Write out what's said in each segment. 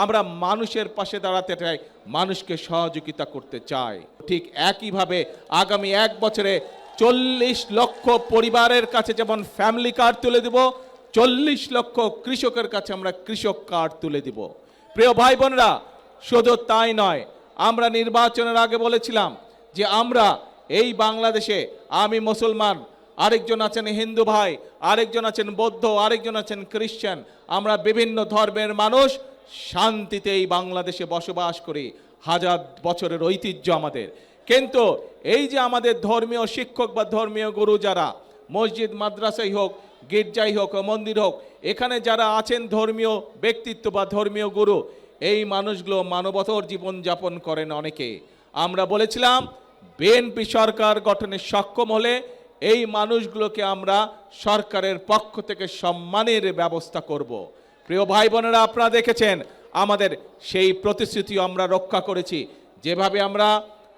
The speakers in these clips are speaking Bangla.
আমরা মানুষের পাশে দাঁড়াতে চাই, মানুষকে সহযোগিতা করতে চাই। ঠিক একইভাবে আগামী 1 বছরে 40 লক্ষ পরিবারের কাছে যেমন ফ্যামিলি কার্ড তুলে দেব, 40 লক্ষ কৃষকের কাছে আমরা কৃষক কার্ড তুলে দিব। প্রিয় ভাই বোনেরা, শুধু তাই নয়, আমরা নির্বাচনের আগে বলেছিলাম যে আমরা এই বাংলাদেশে, আমি মুসলমান, আরেকজন আছেন হিন্দু ভাই, আরেকজন আছেন বৌদ্ধ, আরেকজন আছেন খ্রিস্টান, আমরা বিভিন্ন ধর্মের মানুষ শান্তিতে এই বাংলাদেশে বসবাস করি। হাজার বছরের ঐতিহ্য আমাদের। কিন্তু এই যে আমাদের ধর্মীয় শিক্ষক বা ধর্মীয় গুরু যারা, মসজিদ মাদ্রাসাই হোক, গির্জাই হোক, মন্দির হোক, এখানে যারা আছেন ধর্মীয় ব্যক্তিত্ব বা ধর্মীয় গুরু, এই মানুষগুলো মানবতার জীবনযাপন করেন অনেকে। আমরা বলেছিলাম বিএনপি সরকার গঠনে সক্ষম হলে এই মানুষগুলোকে আমরা সরকারের পক্ষ থেকে সম্মানের ব্যবস্থা করব। প্রিয় ভাই বোনেরা, আপনারা দেখেছেন আমাদের সেই প্রতিশ্রুতিও আমরা রক্ষা করেছি। যেভাবে আমরা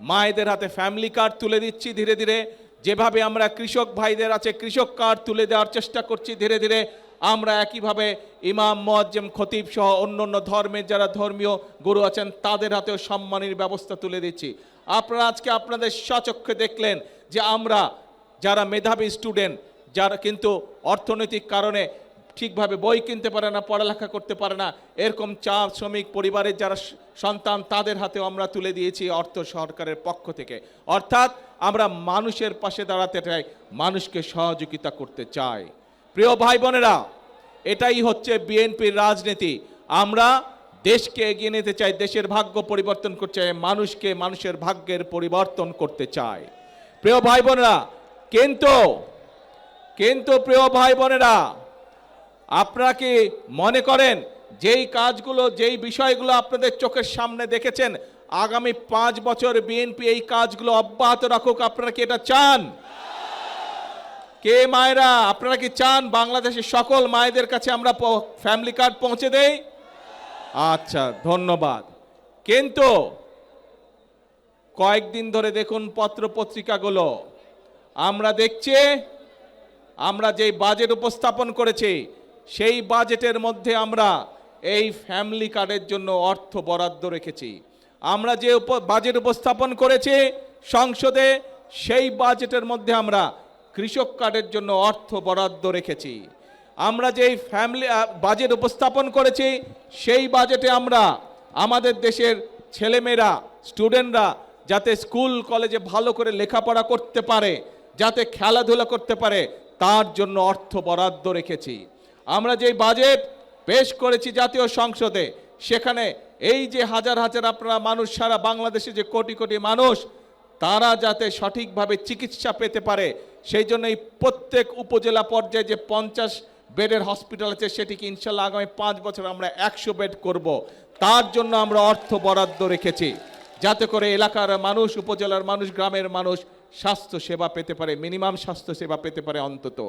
মায়েদের হাতে ফ্যামিলি কার্ড তুলে দিচ্ছি ধীরে ধীরে, যেভাবে আমরা কৃষক ভাইদের আছে কৃষক কার্ড তুলে দেওয়ার চেষ্টা করছি ধীরে ধীরে, আমরা একইভাবে ইমাম, মুয়াজ্জিম, খতিব সহ অন্যান্য ধর্মের যারা ধর্মীয় গুরু আছেন তাদের হাতেও সম্মানের ব্যবস্থা তুলে দিচ্ছি। আপনারা আজকে আপনাদের স্বচক্ষে দেখলেন যে আমরা যারা মেধাবী স্টুডেন্ট, যারা কিন্তু অর্থনৈতিক কারণে ঠিকভাবে বই কিনতে পারে না, পড়ালেখা করতে পারে না, এরকম চা শ্রমিক পরিবারের যারা সন্তান, তাদের হাতেও আমরা তুলে দিয়েছি অর্থ সরকারের পক্ষ থেকে। অর্থাৎ আমরা মানুষের পাশে দাঁড়াতে চাই, মানুষকে সহযোগিতা করতে চাই। প্রিয় ভাই বোনেরা, এটাই হচ্ছে বিএনপির রাজনীতি। আমরা দেশকে এগিয়ে নিতে চাই, দেশের ভাগ্য পরিবর্তন করতে চাই, মানুষকে মানুষের ভাগ্যের পরিবর্তন করতে চাই। প্রিয় ভাই বোনেরা, কিন্তু প্রিয় ভাই বোনেরা, আপনারা কি মনে করেন যেই কাজগুলো, যেই বিষয়গুলো আপনাদের চোখের সামনে দেখেছেন, আগামী 5 বছর বিএনপি এই কাজগুলো অব্যাহত রাখুক? আপনারা কি এটা চান? কে মায়েরা, আপনারা কি চান বাংলাদেশের সকল মায়েদের কাছে আমরা ফ্যামিলি কার্ড পৌঁছে দেই? আচ্ছা, ধন্যবাদ। কিন্তু কয়েকদিন ধরে দেখুন পত্র পত্রিকাগুলো, আমরা দেখছি আমরা যেই বাজেট উপস্থাপন করেছি সেই বাজেটের মধ্যে আমরা এই ফ্যামিলি কার্ডের জন্য অর্থ বরাদ্দ রেখেছি। আমরা যে বাজেট উপস্থাপন করেছি সংসদে, সেই বাজেটের মধ্যে আমরা কৃষক কার্ডের জন্য অর্থ বরাদ্দ রেখেছি। আমরা যেই ফ্যামিলি বাজেট উপস্থাপন করেছি সেই বাজেটে আমরা আমাদের দেশের ছেলেমেয়েরা, স্টুডেন্টরা যাতে স্কুল কলেজে ভালো করে লেখাপড়া করতে পারে, যাতে খেলাধুলা করতে পারে, তার জন্য অর্থ বরাদ্দ রেখেছি। আমরা যেই বাজেট পেশ করেছি জাতীয় সংসদে, সেখানে এই যে হাজার হাজার আপনারা মানুষ, সারা বাংলাদেশে যে কোটি কোটি মানুষ, তারা যাতে সঠিকভাবে চিকিৎসা পেতে পারে, সেই জন্য এই প্রত্যেক উপজেলা পর্যায়ে যে 50 বেডের হসপিটাল আছে, সেটিকে ইনশাল্লাহ আগামী 5 বছর আমরা 100 বেড করব। তার জন্য আমরা অর্থ বরাদ্দ রেখেছি, যাতে করে এলাকার মানুষ, উপজেলার মানুষ, গ্রামের মানুষ স্বাস্থ্য সেবা পেতে পারে, মিনিমাম স্বাস্থ্য সেবা পেতে পারে অন্তত।